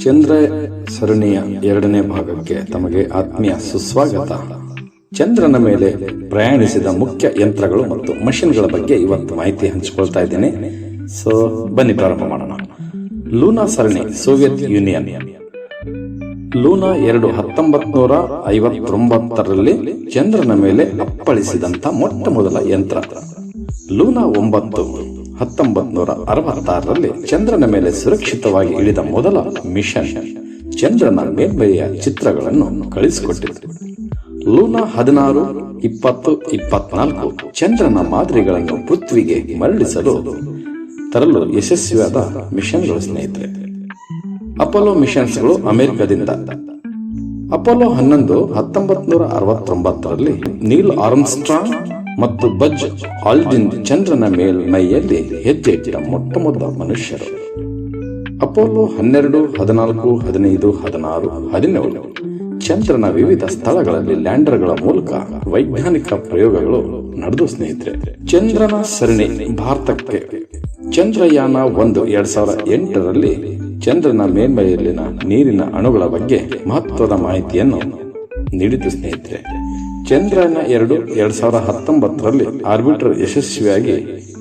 ಚಂದ್ರ ಸರಣಿಯ ಎರಡನೇ ಭಾಗಕ್ಕೆ ತಮಗೆ ಆತ್ಮೀಯ ಸುಸ್ವಾಗತ. ಚಂದ್ರನ ಮೇಲೆ ಪ್ರಯಾಣಿಸಿದ ಮುಖ್ಯ ಯಂತ್ರಗಳು ಮತ್ತು ಮಷಿನ್ಗಳ ಬಗ್ಗೆ ಇವತ್ತು ಮಾಹಿತಿ ಹಂಚಿಕೊಳ್ತಾ ಇದ್ದೇನೆ. ಸೊ ಬನ್ನಿ ಪ್ರಾರಂಭ ಮಾಡೋಣ. ಲೂನಾ ಸರಣಿ, ಸೋವಿಯತ್ ಯೂನಿಯನ್. ಲೂನಾ 2 1959ರಲ್ಲಿ ಚಂದ್ರನ ಮೇಲೆ ಅಪ್ಪಳಿಸಿದಂತ ಮೊಟ್ಟ ಮೊದಲ ಯಂತ್ರ. ಲೂನಾ 9 1966ರಲ್ಲಿ ಚಂದ್ರನ ಮೇಲೆ ಸುರಕ್ಷಿತವಾಗಿ ಇಳಿದ ಮೊದಲ ಮಿಷನ್ ಚಂದ್ರನ ಮೇಲ್ಮೈಯ ಚಿತ್ರಗಳನ್ನು ಕಳಿಸಿಕೊಟ್ಟಿತು. ಲೂನಾ 16, 20, 24 ಚಂದ್ರನ ಮಾದರಿಗಳನ್ನು ಪೃಥ್ವಿಗೆ ಮರಳಿಸಲು ತರಲು ಯಶಸ್ವಿಯಾದ ಮಿಷನ್ಗಳು ಸ್ನೇಹಿತರೆ. ಅಪೋಲೋ ಮಿಷನ್ಸ್ಗಳು ಅಮೆರಿಕದಿಂದ. ಅಪೋಲೋ 11 1969ರಲ್ಲಿ ನೀಲ್ ಆರ್ಮ್ಸ್ಟ್ರಾಂಗ್ ಮತ್ತು ಬಜ್ ಆಲ್ಡ್ರಿನ್ ಚಂದ್ರನ ಮೇಲ್ಮೈಯಲ್ಲಿ ಹೆಜ್ಜೆ ಇಟ್ಟಿದ ಮೊಟ್ಟ ಮೊದಲ ಮನುಷ್ಯರು. ಅಪೋಲೋ 12, 14, 15, 16, 17 ಚಂದ್ರನ ವಿವಿಧ ಸ್ಥಳಗಳಲ್ಲಿ ಲ್ಯಾಂಡರ್ಗಳ ಮೂಲಕ ವೈಜ್ಞಾನಿಕ ಪ್ರಯೋಗಗಳು ನಡೆದು ಸ್ನೇಹಿತರೆ. ಚಂದ್ರನ ಸರಣಿ ಭಾರತಕ್ಕೆ. ಚಂದ್ರಯಾನ 1 2008ರಲ್ಲಿ ಚಂದ್ರನ ಮೇಲ್ಮೈಯಲ್ಲಿನ ನೀರಿನ ಅಣುಗಳ ಬಗ್ಗೆ ಮಹತ್ವದ ಮಾಹಿತಿಯನ್ನು ನೀಡಿತು ಸ್ನೇಹಿತರೆ. ಚಂದ್ರಯಾನ 2 2019ರಲ್ಲಿ ಆರ್ಬಿಟರ್ ಯಶಸ್ವಿಯಾಗಿ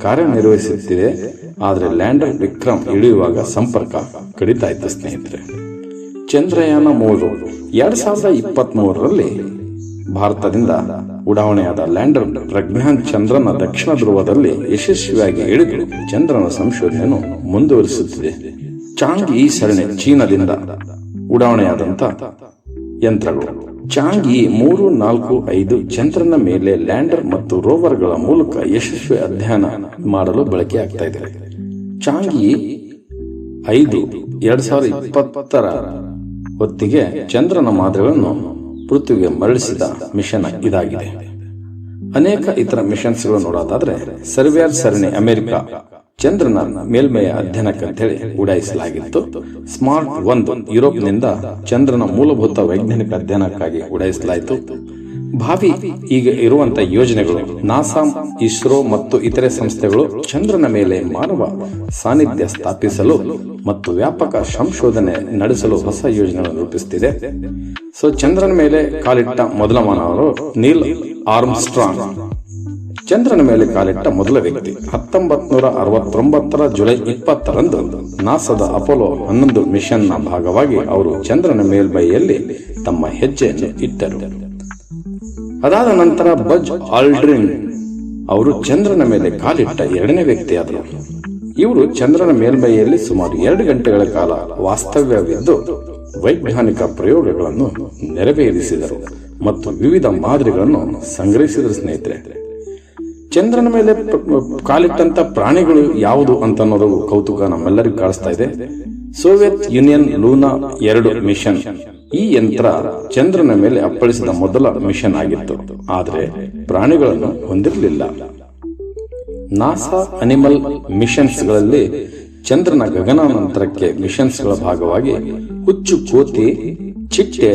ಕಾರ್ಯನಿರ್ವಹಿಸುತ್ತಿದೆ. ಆದರೆ ಲ್ಯಾಂಡರ್ ವಿಕ್ರಮ್ ಇಳಿಯುವಾಗ ಸಂಪರ್ಕ ಕಡಿತ ಇತ್ತು ಸ್ನೇಹಿತರೆ. ಚಂದ್ರಯಾನ 3 2023ರಲ್ಲಿ ಭಾರತದಿಂದ ಉಡಾವಣೆಯಾದ ಲ್ಯಾಂಡರ್ ಪ್ರಜ್ಞಾನ್ ಚಂದ್ರನ ದಕ್ಷಿಣ ಧ್ರುವದಲ್ಲಿ ಯಶಸ್ವಿಯಾಗಿ ಇಳಿದು ಚಂದ್ರನ ಸಂಶೋಧನೆಯನ್ನು ಮುಂದುವರಿಸುತ್ತಿದೆ. ಚಾಂಗ್ ಈ ಸರಣಿ ಚೀನಾದಿಂದ ಉಡಾವಣೆಯಾದಂತ ಯಂತ್ರಗಳು. ಚಾಂಗ್ ಈ 3, 4, 5 ಚಂದ್ರನ ಮೇಲೆ ಲ್ಯಾಂಡರ್ ಮತ್ತು ರೋವರ್ಗಳ ಮೂಲಕ ಯಶಸ್ವಿ ಅಧ್ಯಯನ ಮಾಡಲು ಬಳಕೆಯಾಗ್ತಾ ಇದೆ. ಚಾಂಗ್ ಈ 5 2020ರ ಹೊತ್ತಿಗೆ ಚಂದ್ರನ ಮಾದರಿಗಳನ್ನು ಪೃಥ್ವಿಗೆ ಮರಳಿಸಿದ ಮಿಷನ್ ಇದಾಗಿದೆ. ಅನೇಕ ಇತರ ಮಿಷನ್ಸ್ಗಳು ನೋಡೋದಾದ್ರೆ, ಸರ್ವೇಯರ್ ಸರಣಿ ಅಮೆರಿಕ ಚಂದ್ರನ ಮೇಲ್ಮೈಯ ಅಧ್ಯಯನಕ್ಕಂತೇಳಿ ಉಡಾಯಿಸಲಾಗಿತ್ತು. ಸ್ಮಾರ್ಟ್ 1 ಯುರೋಪ್ನಿಂದ ಚಂದ್ರನ ಮೂಲಭೂತ ವೈಜ್ಞಾನಿಕ ಅಧ್ಯಯನಕ್ಕಾಗಿ ಉಡಾಯಿಸಲಾಯಿತು. ಭಾವಿ ಈಗ ಇರುವಂತಹ ಯೋಜನೆಗಳು, ನಾಸಾ, ಇಸ್ರೋ ಮತ್ತು ಇತರೆ ಸಂಸ್ಥೆಗಳು ಚಂದ್ರನ ಮೇಲೆ ಮಾನವ ಸಾನ್ನಿಧ್ಯ ಸ್ಥಾಪಿಸಲು ಮತ್ತು ವ್ಯಾಪಕ ಸಂಶೋಧನೆ ನಡೆಸಲು ಹೊಸ ಯೋಜನೆಗಳನ್ನು ರೂಪಿಸುತ್ತಿದೆ. ಸೊ ಚಂದ್ರನ ಮೇಲೆ ಕಾಲಿಟ್ಟ ಮೊದಲ ಮಾನವರು ನೀಲ್ ಆರ್ಮ್ಸ್ಟ್ರಾಂಗ್. ಚಂದ್ರನ ಮೇಲೆ ಕಾಲಿಟ್ಟ ಮೊದಲ ವ್ಯಕ್ತಿ 1969ರ ಜುಲೈ 20ರಂದು ನಾಸಾದ ಅಪೋಲೋ 11 ಮಿಷನ್ ನ ಭಾಗವಾಗಿ ಅವರು ಚಂದ್ರನ ಮೇಲ್ಮೈಯಲ್ಲಿ ತಮ್ಮ ಹೆಜ್ಜೆಯನ್ನು ಇಟ್ಟರು. ಅದಾದ ನಂತರ ಬಜ್ ಆಲ್ಡ್ರಿನ್ ಅವರು ಚಂದ್ರನ ಮೇಲೆ ಕಾಲಿಟ್ಟ ಎರಡನೇ ವ್ಯಕ್ತಿಯಾದರು. ಇವರು ಚಂದ್ರನ ಮೇಲ್ಮೈಯಲ್ಲಿ ಸುಮಾರು 2 ಗಂಟೆಗಳ ಕಾಲ ವಾಸ್ತವ್ಯವಿದ್ದು ವೈಜ್ಞಾನಿಕ ಪ್ರಯೋಗಗಳನ್ನು ನೆರವೇರಿಸಿದರು ಮತ್ತು ವಿವಿಧ ಮಾದರಿಗಳನ್ನು ಸಂಗ್ರಹಿಸಿದರು ಸ್ನೇಹಿತರೆ. ಚಂದ್ರನ ಮೇಲೆ ಕಾಲಿಟ್ಟಂತ ಪ್ರಾಣಿಗಳು ಯಾವುದು ಅಂತ ಅನ್ನೋದು ಕೌತುಕ ನಮ್ಮೆಲ್ಲರಿಗೂ ಕಾಣಿಸ್ತಾ ಇದೆ. Soviet Union Luna 2 mission. ಈ ಯಂತ್ರ ಚಂದ್ರನ ಮೇಲೆ ಅಪ್ಪಳಿಸಿದ ಮೊದಲ ಮಿಷನ್ ಆಗಿತ್ತು, ಆದರೆ ಪ್ರಾಣಿಗಳನ್ನು ಹೊಂದಿರಲಿಲ್ಲ. ನಾಸಾ ಅನಿಮಲ್ ಮಿಷನ್ಸ್ ಗಳಲ್ಲಿ ಚಂದ್ರನ ಗಗನಾನಂತರಕ್ಕೆ ಮಿಷನ್ಸ್ಗಳ ಭಾಗವಾಗಿ ಹುಚ್ಚು ಕೋತಿ, ಚಿಟ್ಟೆ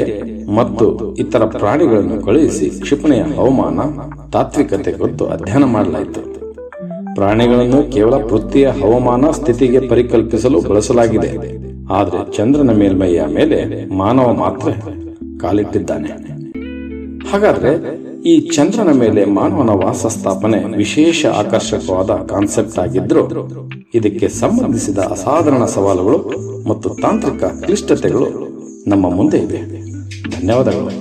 ಮತ್ತು ಇತರ ಪ್ರಾಣಿಗಳನ್ನು ಕಳುಹಿಸಿ ಕ್ಷಿಪಣಿಯ ಹವಾಮಾನ ತಾತ್ವಿಕತೆ ಕುರಿತು ಅಧ್ಯಯನ ಮಾಡಲಾಯಿತು. ಪ್ರಾಣಿಗಳನ್ನು ಕೇವಲ ಪೃಥ್ವಿಯ ಹವಾಮಾನ ಸ್ಥಿತಿಗೆ ಪರಿಕಲ್ಪಿಸಲು ಬಳಸಲಾಗಿದೆ, ಆದರೆ ಚಂದ್ರನ ಮೇಲ್ಮೈಯ ಮೇಲೆ ಮಾನವ ಮಾತ್ರ ಕಾಲಿಟ್ಟಿದ್ದಾನೆ. ಹಾಗಾದ್ರೆ ಈ ಚಂದ್ರನ ಮೇಲೆ ಮಾನವನ ವಾಸ ಸ್ಥಾಪನೆ ವಿಶೇಷ ಆಕರ್ಷಕವಾದ ಕಾನ್ಸೆಪ್ಟ್ ಆಗಿದ್ರು, ಇದಕ್ಕೆ ಸಂಬಂಧಿಸಿದ ಅಸಾಧಾರಣ ಸವಾಲುಗಳು ಮತ್ತು ತಾಂತ್ರಿಕ ಕ್ಲಿಷ್ಟತೆಗಳು ನಮ್ಮ ಮುಂದೆ ಇದೆ. ಧನ್ಯವಾದಗಳು.